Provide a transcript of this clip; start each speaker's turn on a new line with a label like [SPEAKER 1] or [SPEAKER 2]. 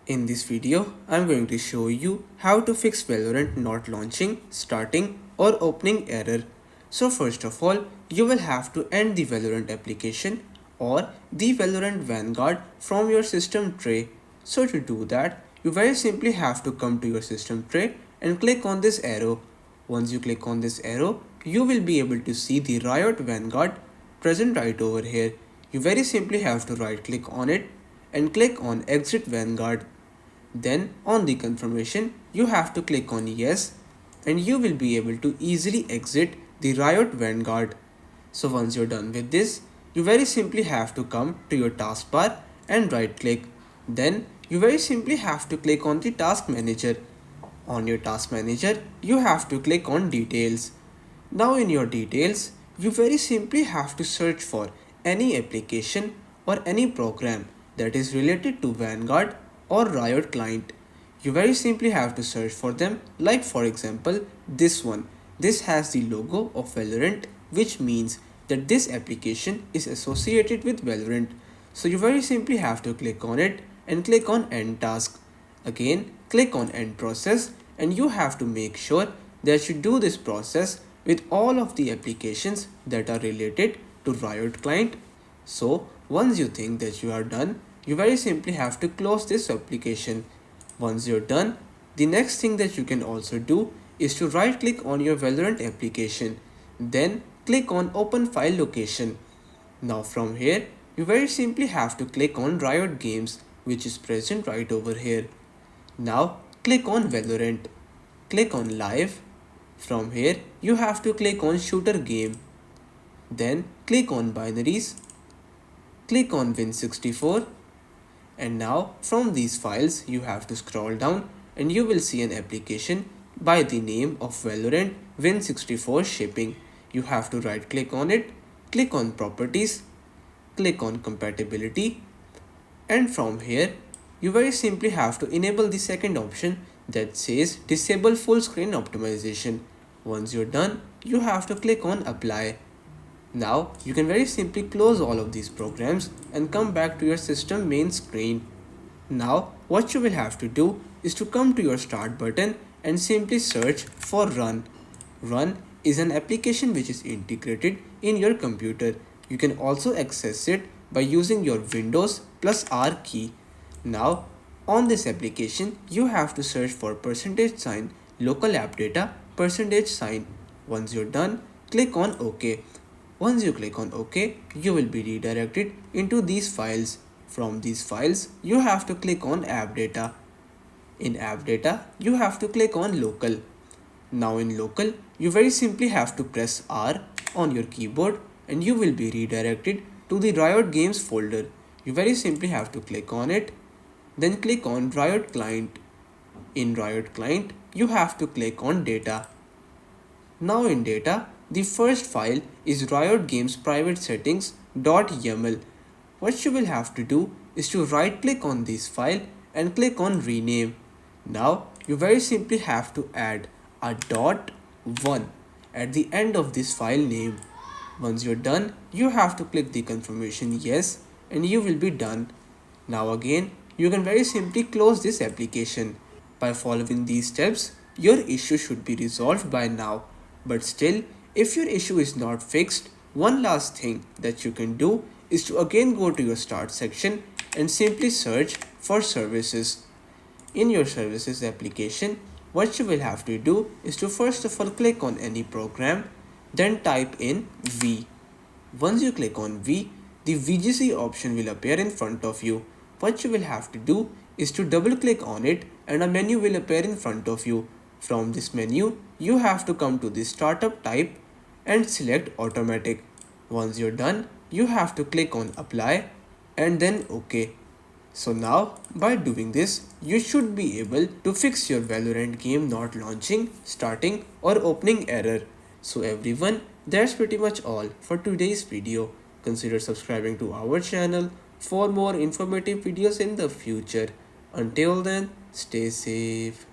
[SPEAKER 1] In this video, I'm going to show you how to fix Valorant not launching, starting or opening error. So first of all, you will have to end the Valorant application or the Valorant Vanguard from your system tray. So to do that, you very simply have to come to your system tray and click on this arrow. Once you click on this arrow, you will be able to see the Riot Vanguard present right over here. You very simply have to right click on it and click on Exit Vanguard. Then on the confirmation, you have to click on yes and you will be able to easily exit the Riot Vanguard. So once you're done with this, you very simply have to come to your taskbar and right click. Then you very simply have to click on the task manager. On your task manager, you have to click on details. Now in your details, you very simply have to search for any application or any program that is related to Vanguard or Riot client. You very simply have to search for them, like for example this one. This has the logo of Valorant, which means that this application is associated with Valorant. So you very simply have to click on it and click on end task. Again, click on end process and you have to make sure that you do this process with all of the applications that are related to Riot client. So once you think that you are done, you very simply have to close this application. Once you're done, the next thing that you can also do is to right click on your Valorant application. Then click on open file location. Now from here, you very simply have to click on Riot Games, which is present right over here. Now click on Valorant. Click on live. From here, you have to click on shooter game. Then click on binaries. Click on Win64. And now from these files, you have to scroll down and you will see an application by the name of Valorant Win64 shipping. You have to right click on it, click on properties, click on compatibility, and from here you very simply have to enable the second option that says disable full screen optimization. Once you're done, you have to click on apply. Now you can very simply close all of these programs and come back to your system main screen. Now what you will have to do is to come to your start button and simply search for run. Run is an application which is integrated in your computer. You can also access it by using your Windows plus R key. Now on this application you have to search for %sign local app data %sign. Once you're done, click on OK. Once you click on OK, you will be redirected into these files. From these files, you have to click on app data. In app data, you have to click on local. Now in local, you very simply have to press R on your keyboard and you will be redirected to the Riot Games folder. You very simply have to click on it, then click on Riot Client. In Riot Client, you have to click on data. Now in data, the first file is Riot Games private settings.yaml. What you will have to do is to right click on this file and click on rename. Now you very simply have to add a .1 at the end of this file name. Once you're done, you have to click the confirmation yes and you will be done. Now again, you can very simply close this application. By following these steps, your issue should be resolved by now. But still, if your issue is not fixed, one last thing that you can do is to again go to your start section and simply search for services. In your services application, what you will have to do is to first of all click on any program, then type in V. Once you click on V, the VGC option will appear in front of you. What you will have to do is to double click on it and a menu will appear in front of you. From this menu, you have to come to the startup type and select automatic. Once you're done, you have to click on apply and then OK. So now by doing this, you should be able to fix your Valorant game not launching, starting or opening error. So everyone, that's pretty much all for today's video. Consider subscribing to our channel for more informative videos in the future. Until then, stay safe.